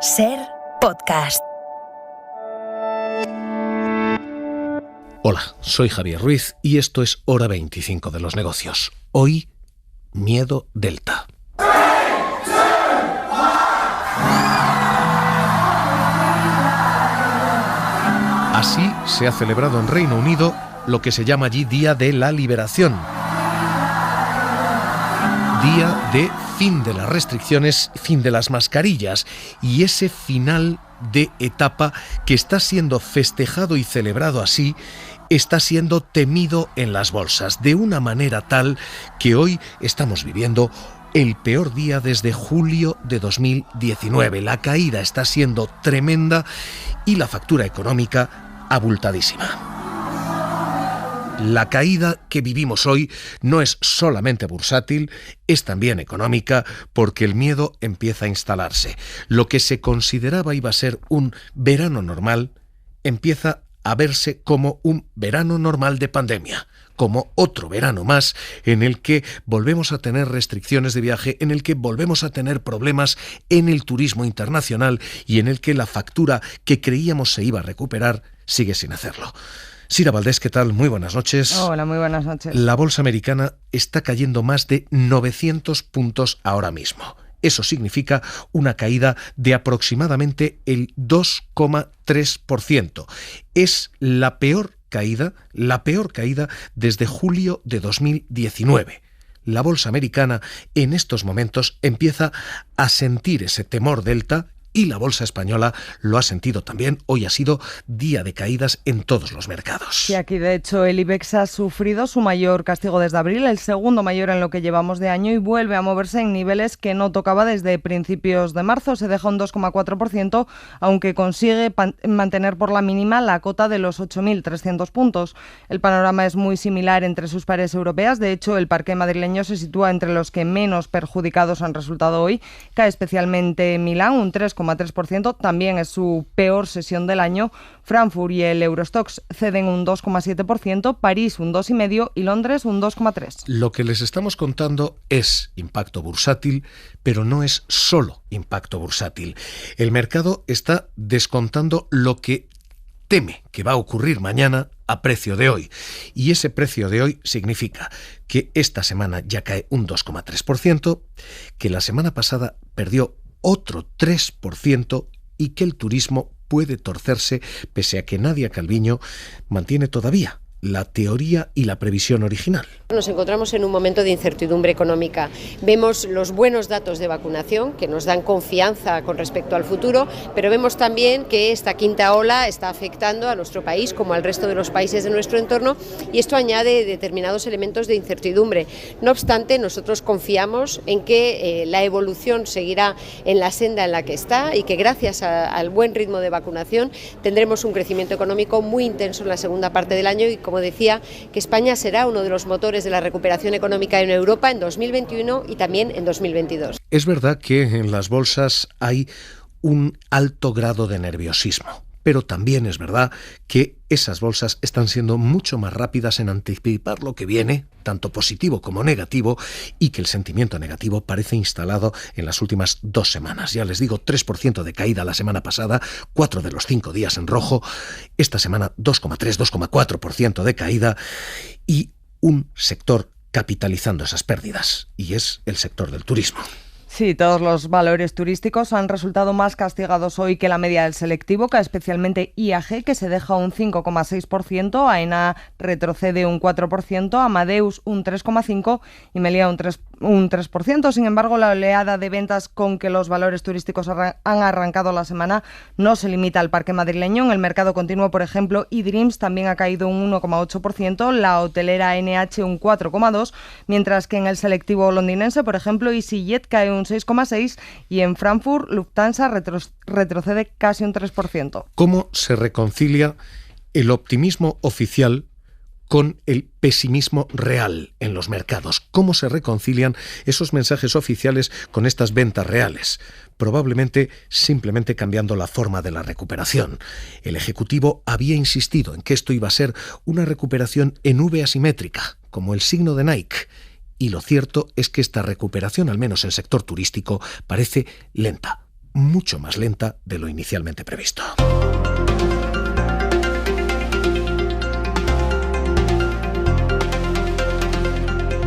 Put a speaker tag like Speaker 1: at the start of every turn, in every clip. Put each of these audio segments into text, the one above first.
Speaker 1: SER Podcast.
Speaker 2: Hola, soy Javier Ruiz y esto es Hora 25 de los negocios. Hoy, miedo Delta. Así se ha celebrado en Reino Unido lo que se llama allí Día de la Liberación. Día de fin de las restricciones, fin de las mascarillas y ese final de etapa que está siendo festejado y celebrado así, está siendo temido en las bolsas de una manera tal que hoy estamos viviendo el peor día desde julio de 2019. La caída está siendo tremenda y la factura económica abultadísima. La caída que vivimos hoy no es solamente bursátil, es también económica porque el miedo empieza a instalarse. Lo que se consideraba iba a ser un verano normal empieza a verse como un verano normal de pandemia, como otro verano más en el que volvemos a tener restricciones de viaje, en el que volvemos a tener problemas en el turismo internacional y en el que la factura que creíamos se iba a recuperar sigue sin hacerlo. Sira Valdés, ¿qué tal? Muy buenas noches.
Speaker 3: Hola, muy buenas noches.
Speaker 2: La bolsa americana está cayendo más de 900 puntos ahora mismo. Eso significa una caída de aproximadamente el 2,3%. Es la peor caída desde julio de 2019. La bolsa americana en estos momentos empieza a sentir ese temor delta y la bolsa española lo ha sentido también. Hoy ha sido día de caídas en todos los mercados.
Speaker 3: Sí, aquí de hecho el IBEX ha sufrido su mayor castigo desde abril, el segundo mayor en lo que llevamos de año y vuelve a moverse en niveles que no tocaba desde principios de marzo. Se deja un 2,4%, aunque consigue mantener por la mínima la cota de los 8.300 puntos. El panorama es muy similar entre sus pares europeas. De hecho, el parqué madrileño se sitúa entre los que menos perjudicados han resultado hoy. Cae especialmente Milán, un 3,3%, también es su peor sesión del año. Frankfurt y el Eurostoxx ceden un 2,7%, París un 2,5% y Londres un 2,3%.
Speaker 2: Lo que les estamos contando es impacto bursátil, pero no es solo impacto bursátil. El mercado está descontando lo que teme que va a ocurrir mañana a precio de hoy. Y ese precio de hoy significa que esta semana ya cae un 2,3%, que la semana pasada perdió otro 3% y que el turismo puede torcerse pese a que Nadia Calviño mantiene todavía la teoría y la previsión original.
Speaker 4: Nos encontramos en un momento de incertidumbre económica. Vemos los buenos datos de vacunación que nos dan confianza con respecto al futuro, pero vemos también que esta quinta ola está afectando a nuestro país como al resto de los países de nuestro entorno y esto añade determinados elementos de incertidumbre. No obstante, nosotros confiamos en que la evolución seguirá en la senda en la que está y que gracias al buen ritmo de vacunación tendremos un crecimiento económico muy intenso en la segunda parte del año y, como decía, que España será uno de los motores de la recuperación económica en Europa en 2021 y también en 2022.
Speaker 2: Es verdad que en las bolsas hay un alto grado de nerviosismo, pero también es verdad que esas bolsas están siendo mucho más rápidas en anticipar lo que viene, tanto positivo como negativo, y que el sentimiento negativo parece instalado en las últimas 2 semanas. Ya les digo, 3% de caída la semana pasada, 4 de los 5 días en rojo, esta semana 2,3, 2,4% de caída y un sector capitalizando esas pérdidas, y es el sector del turismo.
Speaker 3: Sí, todos los valores turísticos han resultado más castigados hoy que la media del selectivo, especialmente IAG, que se deja un 5,6%, AENA retrocede un 4%, Amadeus un 3,5% y Meliá un 3%. Sin embargo, la oleada de ventas con que los valores turísticos han arrancado la semana no se limita al parque madrileño. En el mercado continuo, por ejemplo, eDreams también ha caído un 1,8%, la hotelera NH un 4,2%, mientras que en el selectivo londinense, por ejemplo, EasyJet cae un 6,6% y en Frankfurt Lufthansa retrocede casi un 3%.
Speaker 2: ¿Cómo se reconcilia el optimismo oficial con el pesimismo real en los mercados? ¿Cómo se reconcilian esos mensajes oficiales con estas ventas reales? Probablemente simplemente cambiando la forma de la recuperación. El Ejecutivo había insistido en que esto iba a ser una recuperación en V asimétrica, como el signo de Nike. Y lo cierto es que esta recuperación, al menos en el sector turístico, parece lenta, mucho más lenta de lo inicialmente previsto.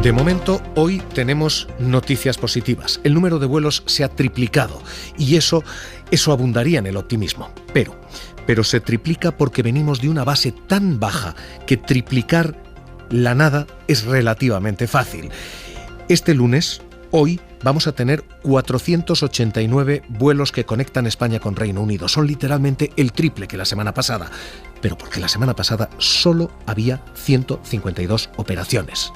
Speaker 2: De momento, hoy tenemos noticias positivas. El número de vuelos se ha triplicado y eso abundaría en el optimismo. Pero se triplica porque venimos de una base tan baja que triplicar la nada es relativamente fácil. Este lunes, hoy, vamos a tener 489 vuelos que conectan España con Reino Unido. Son literalmente el triple que la semana pasada. Pero porque la semana pasada solo había 152 operaciones.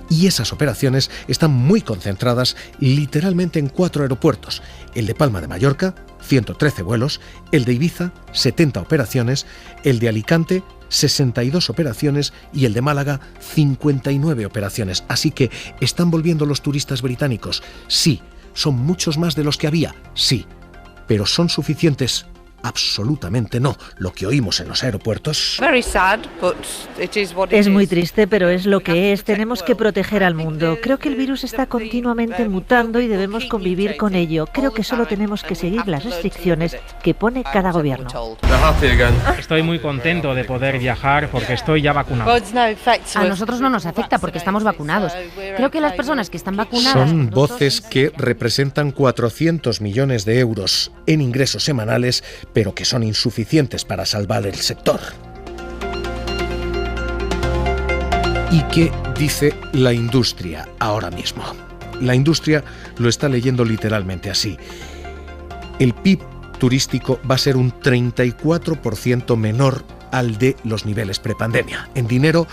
Speaker 2: Y esas operaciones están muy concentradas literalmente en 4 aeropuertos. El de Palma de Mallorca, 113 vuelos, el de Ibiza, 70 operaciones, el de Alicante, 62 operaciones y el de Málaga, 59 operaciones. Así que, ¿están volviendo los turistas británicos? Sí. ¿Son muchos más de los que había? Sí. ¿Pero son suficientes? Absolutamente no. Lo que oímos en los aeropuertos...
Speaker 5: Es muy triste, pero es lo que es. Tenemos que proteger al mundo. Creo que el virus está continuamente mutando y debemos convivir con ello. Creo que solo tenemos que seguir las restricciones que pone cada gobierno.
Speaker 6: Estoy muy contento de poder viajar porque estoy ya vacunado.
Speaker 7: A nosotros no nos afecta porque estamos vacunados. Creo que las personas que están vacunadas...
Speaker 2: Son voces que representan 400 millones de euros en ingresos semanales, pero que son insuficientes para salvar el sector. ¿Y qué dice la industria ahora mismo? La industria lo está leyendo literalmente así. El PIB turístico va a ser un 34% menor al de los niveles prepandemia. En dinero,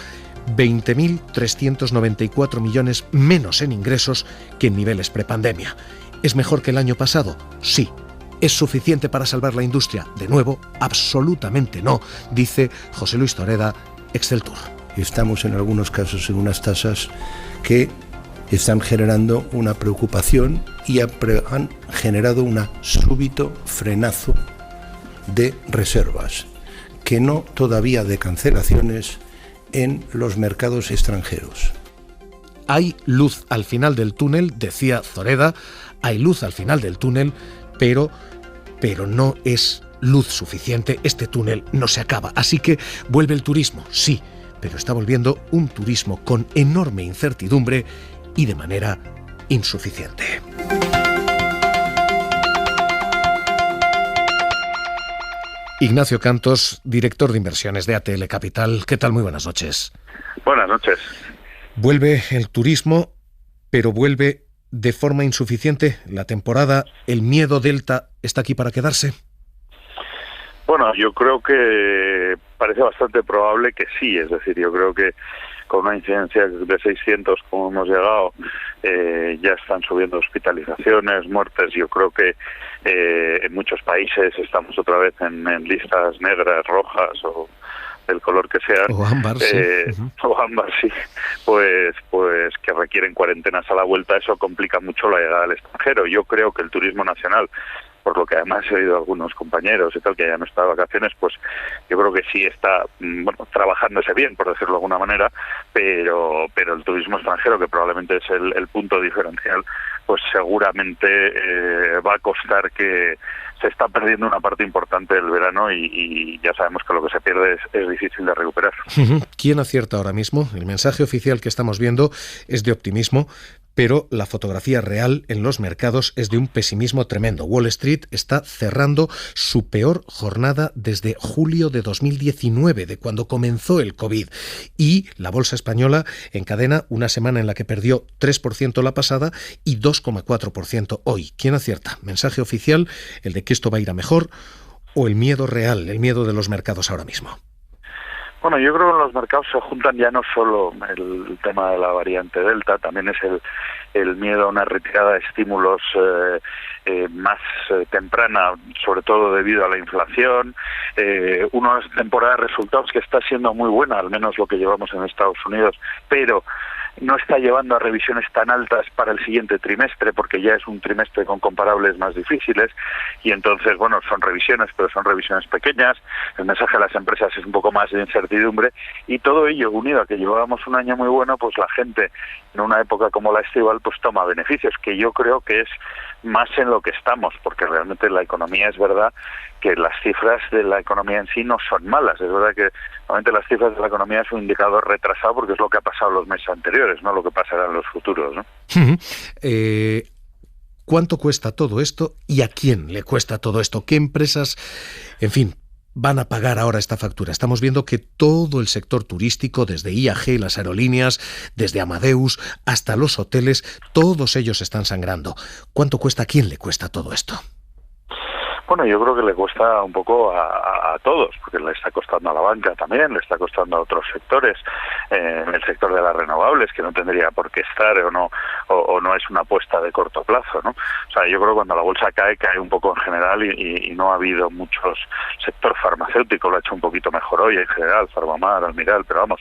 Speaker 2: 20.394 millones menos en ingresos que en niveles prepandemia. ¿Es mejor que el año pasado? Sí. ¿Es suficiente para salvar la industria? De nuevo, absolutamente no, dice José Luis Toreda, Exceltur.
Speaker 8: Estamos en algunos casos en unas tasas que están generando una preocupación y han generado un súbito frenazo de reservas, que no todavía de cancelaciones en los mercados extranjeros.
Speaker 2: Hay luz al final del túnel, decía Toreda, hay luz al final del túnel, pero no es luz suficiente, este túnel no se acaba. Así que vuelve el turismo, sí, pero está volviendo un turismo con enorme incertidumbre y de manera insuficiente. Ignacio Cantos, director de inversiones de ATL Capital. ¿Qué tal? Muy buenas noches.
Speaker 9: Buenas noches.
Speaker 2: Vuelve el turismo, pero vuelve de forma insuficiente la temporada. ¿El miedo Delta está aquí para quedarse?
Speaker 9: Bueno, yo creo que parece bastante probable que sí. Es decir, yo creo que con una incidencia de 600 como hemos llegado, ya están subiendo hospitalizaciones, muertes. Yo creo que en muchos países estamos otra vez en listas negras, rojas o del color que sea,
Speaker 2: o ámbar, sí.
Speaker 9: O ámbar, sí, pues que requieren cuarentenas a la vuelta. Eso complica mucho la llegada al extranjero. Yo creo que el turismo nacional, por lo que además he oído a algunos compañeros y tal que ya no está de vacaciones, pues yo creo que sí está trabajándose bien, por decirlo de alguna manera, pero el turismo extranjero, que probablemente es el punto diferencial, pues seguramente va a costar, que se está perdiendo una parte importante del verano y ya sabemos que lo que se pierde es difícil de recuperar.
Speaker 2: ¿Quién acierta ahora mismo? El mensaje oficial que estamos viendo es de optimismo, pero la fotografía real en los mercados es de un pesimismo tremendo. Wall Street está cerrando su peor jornada desde julio de 2019, de cuando comenzó el COVID. Y la bolsa española encadena una semana en la que perdió 3% la pasada y 2,4% hoy. ¿Quién acierta? ¿Mensaje oficial, el de que esto va a ir a mejor, o el miedo real, el miedo de los mercados ahora mismo?
Speaker 9: Bueno, yo creo que en los mercados se juntan ya no solo el tema de la variante Delta, también es el miedo a una retirada de estímulos más temprana, sobre todo debido a la inflación, una temporada de resultados que está siendo muy buena, al menos lo que llevamos en Estados Unidos, pero no está llevando a revisiones tan altas para el siguiente trimestre, porque ya es un trimestre con comparables más difíciles, y entonces, bueno, son revisiones, pero son revisiones pequeñas. El mensaje a las empresas es un poco más de incertidumbre, y todo ello unido a que llevábamos un año muy bueno, pues la gente en una época como la estival pues toma beneficios, que yo creo que es más en lo que estamos, porque realmente la economía, es verdad que las cifras de la economía en sí no son malas. Es verdad que normalmente las cifras de la economía es un indicador retrasado, porque es lo que ha pasado los meses anteriores, no lo que pasará en los futuros, ¿no?
Speaker 2: ¿Cuánto cuesta todo esto y a quién le cuesta todo esto? ¿Qué empresas, en fin, van a pagar ahora esta factura? Estamos viendo que todo el sector turístico, desde IAG, las aerolíneas, desde Amadeus hasta los hoteles, todos ellos están sangrando. ¿Cuánto cuesta? ¿A quién le cuesta todo esto?
Speaker 9: Bueno, yo creo que le cuesta un poco a todos, porque le está costando a la banca también, le está costando a otros sectores, en el sector de las renovables, que no tendría por qué estar o no es una apuesta de corto plazo, ¿no? O sea, yo creo que cuando la bolsa cae un poco en general y no ha habido muchos. Sector farmacéutico lo ha hecho un poquito mejor hoy en general, Farmamar, Almiral, pero vamos,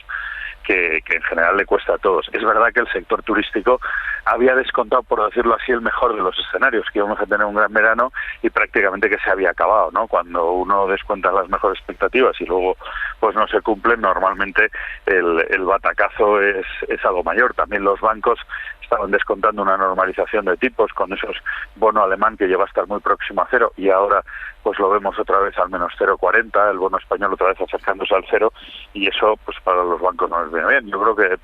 Speaker 9: que en general le cuesta a todos. Es verdad que el sector turístico había descontado, por decirlo así, el mejor de los escenarios, que íbamos a tener un gran verano y prácticamente que se había acabado, ¿no? Cuando uno descuenta las mejores expectativas y luego pues no se cumplen, normalmente el batacazo es algo mayor. También los bancos estaban descontando una normalización de tipos con esos bono alemán que lleva a estar muy próximo a cero, y ahora pues lo vemos otra vez al menos 0,40, el bono español otra vez acercándose al cero, y eso pues para los bancos no les viene bien. Yo creo que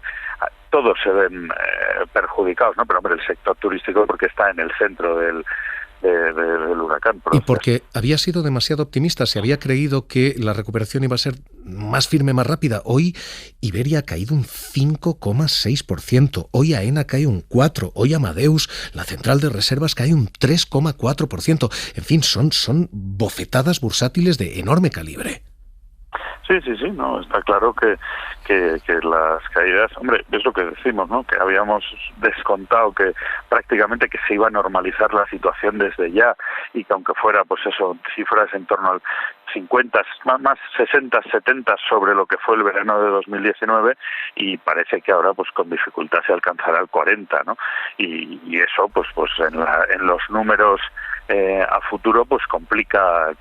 Speaker 9: todos se ven perjudicados, ¿no? Pero hombre, el sector turístico, porque está en el centro del huracán.
Speaker 2: Y porque había sido demasiado optimista, se había creído que la recuperación iba a ser más firme, más rápida. Hoy Iberia ha caído un 5,6%, hoy AENA cae un 4%, hoy Amadeus, la central de reservas, cae un 3,4%. En fin, son bofetadas bursátiles de enorme calibre.
Speaker 9: Sí, no, está claro que las caídas, hombre, es lo que decimos, ¿no? Que habíamos descontado que prácticamente que se iba a normalizar la situación desde ya, y que aunque fuera, pues eso, cifras en torno al 50, más 60, 70 sobre lo que fue el verano de 2019, y parece que ahora pues con dificultad se alcanzará el 40, ¿no? Y eso pues en los números a futuro pues complica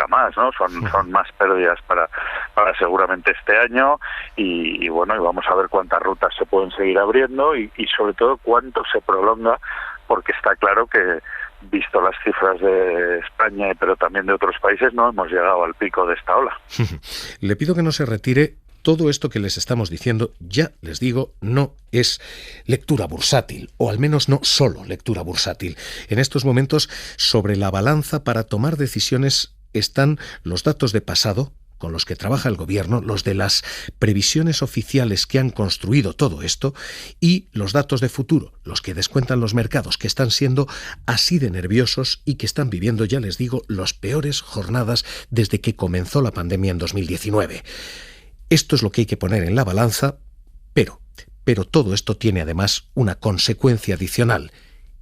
Speaker 9: más, ¿no? Son más pérdidas para seguramente este año, y bueno, y vamos a ver cuántas rutas se pueden seguir abriendo y sobre todo cuánto se prolonga, porque está claro que, visto las cifras de España pero también de otros países, no hemos llegado al pico de esta ola.
Speaker 2: Le pido que no se retire. Todo esto que les estamos diciendo, ya les digo, no es lectura bursátil, o al menos no solo lectura bursátil. En estos momentos, sobre la balanza para tomar decisiones están los datos de pasado, con los que trabaja el gobierno, los de las previsiones oficiales que han construido todo esto, y los datos de futuro, los que descuentan los mercados, que están siendo así de nerviosos y que están viviendo, ya les digo, las peores jornadas desde que comenzó la pandemia en 2019. Esto es lo que hay que poner en la balanza, pero todo esto tiene además una consecuencia adicional,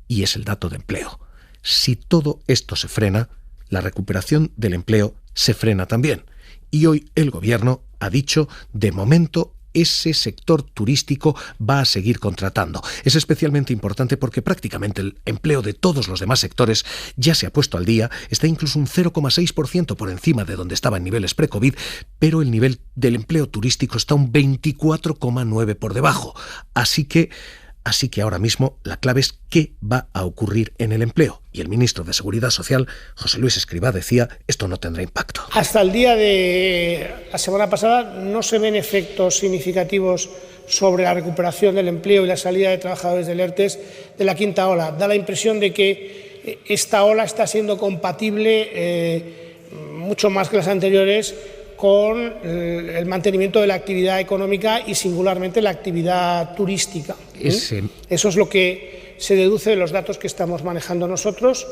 Speaker 2: y es el dato de empleo. Si todo esto se frena, la recuperación del empleo se frena también. Y hoy el gobierno ha dicho, de momento, ese sector turístico va a seguir contratando. Es especialmente importante porque prácticamente el empleo de todos los demás sectores ya se ha puesto al día, está incluso un 0,6% por encima de donde estaba en niveles pre-COVID, pero el nivel del empleo turístico está un 24,9% por debajo. Así que ahora mismo la clave es qué va a ocurrir en el empleo. Y el ministro de Seguridad Social, José Luis Escrivá, decía, esto no tendrá impacto.
Speaker 10: Hasta el día de la semana pasada no se ven efectos significativos sobre la recuperación del empleo y la salida de trabajadores del ERTE de la quinta ola. Da la impresión de que esta ola está siendo compatible mucho más que las anteriores con el mantenimiento de la actividad económica y singularmente la actividad turística. Eso es lo que se deduce de los datos que estamos manejando nosotros,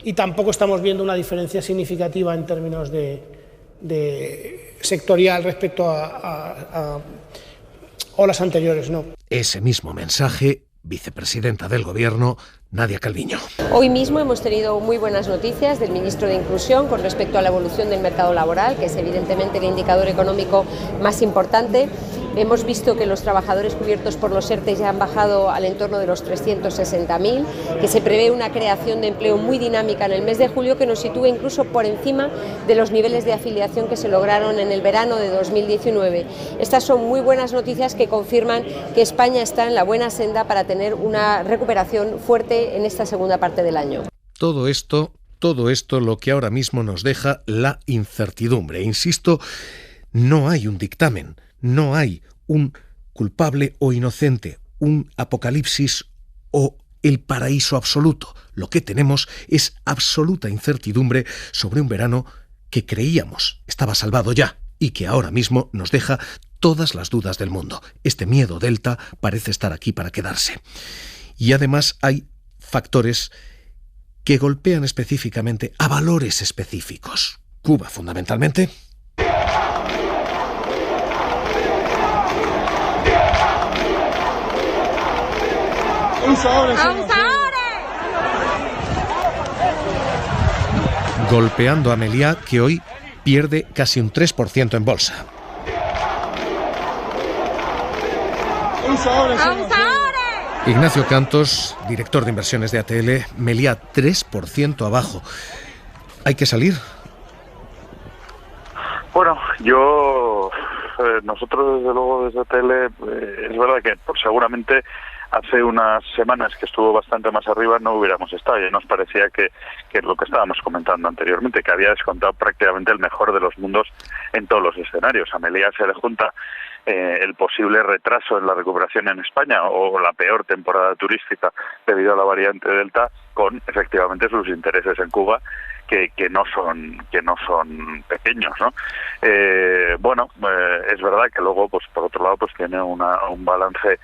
Speaker 10: y tampoco estamos viendo una diferencia significativa en términos de sectorial respecto a olas anteriores, ¿no?
Speaker 2: Ese mismo mensaje, vicepresidenta del Gobierno, Nadia Calviño.
Speaker 4: Hoy mismo hemos tenido muy buenas noticias del ministro de Inclusión con respecto a la evolución del mercado laboral, que es evidentemente el indicador económico más importante, Hemos visto que los trabajadores cubiertos por los ERTE ya han bajado al entorno de los 360.000, que se prevé una creación de empleo muy dinámica en el mes de julio que nos sitúe incluso por encima de los niveles de afiliación que se lograron en el verano de 2019. Estas son muy buenas noticias que confirman que España está en la buena senda para tener una recuperación fuerte en esta segunda parte del año.
Speaker 2: Todo esto lo que ahora mismo nos deja la incertidumbre. Insisto, no hay un dictamen, no hay un culpable o inocente, un apocalipsis o el paraíso absoluto. Lo que tenemos es absoluta incertidumbre sobre un verano que creíamos estaba salvado ya y que ahora mismo nos deja todas las dudas del mundo. Este miedo delta parece estar aquí para quedarse. Y además hay factores que golpean específicamente a valores específicos. Cuba, fundamentalmente. Golpeando a Meliá, que hoy pierde casi un 3% en bolsa. Ignacio Cantos, director de inversiones de ATL, Meliá 3% abajo. ¿Hay que salir?
Speaker 9: Bueno, nosotros desde luego desde ATL, es verdad que seguramente hace unas semanas que estuvo bastante más arriba no hubiéramos estado. Ya nos parecía que lo que estábamos comentando anteriormente, que había descontado prácticamente el mejor de los mundos en todos los escenarios. A Meliá se le junta el posible retraso en la recuperación en España o la peor temporada turística debido a la variante Delta, con efectivamente sus intereses en Cuba que no son pequeños, ¿no? Es verdad que luego, pues por otro lado, pues tiene un balance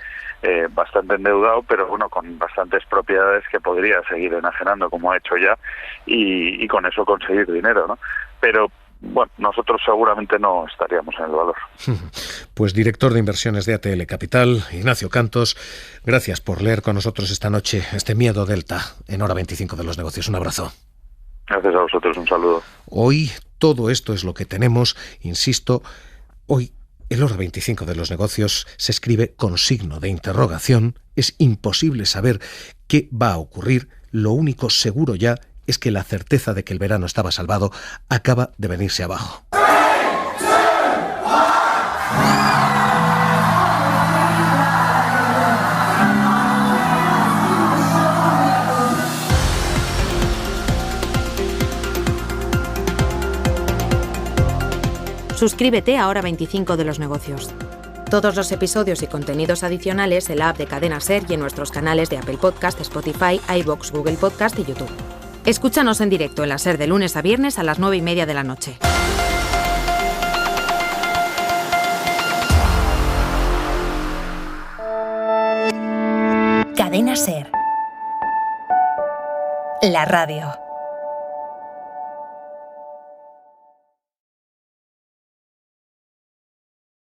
Speaker 9: bastante endeudado, pero bueno, con bastantes propiedades que podría seguir enajenando como ha hecho ya y con eso conseguir dinero, ¿no? Pero bueno, nosotros seguramente no estaríamos en el valor.
Speaker 2: Pues director de inversiones de ATL Capital, Ignacio Cantos, gracias por leer con nosotros esta noche este miedo delta en Hora 25 de los negocios. Un abrazo.
Speaker 9: Gracias a vosotros, un saludo.
Speaker 2: Hoy todo esto es lo que tenemos, insisto, hoy el Hora 25 de los negocios se escribe con signo de interrogación, es imposible saber qué va a ocurrir, lo único seguro ya es que la certeza de que el verano estaba salvado acaba de venirse abajo.
Speaker 11: Suscríbete a Hora 25 de los negocios. Todos los episodios y contenidos adicionales en la app de Cadena SER y en nuestros canales de Apple Podcast, Spotify, iVoox, Google Podcast y YouTube. Escúchanos en directo en la SER de lunes a viernes a las 9:30 de la noche.
Speaker 1: Cadena SER. La radio.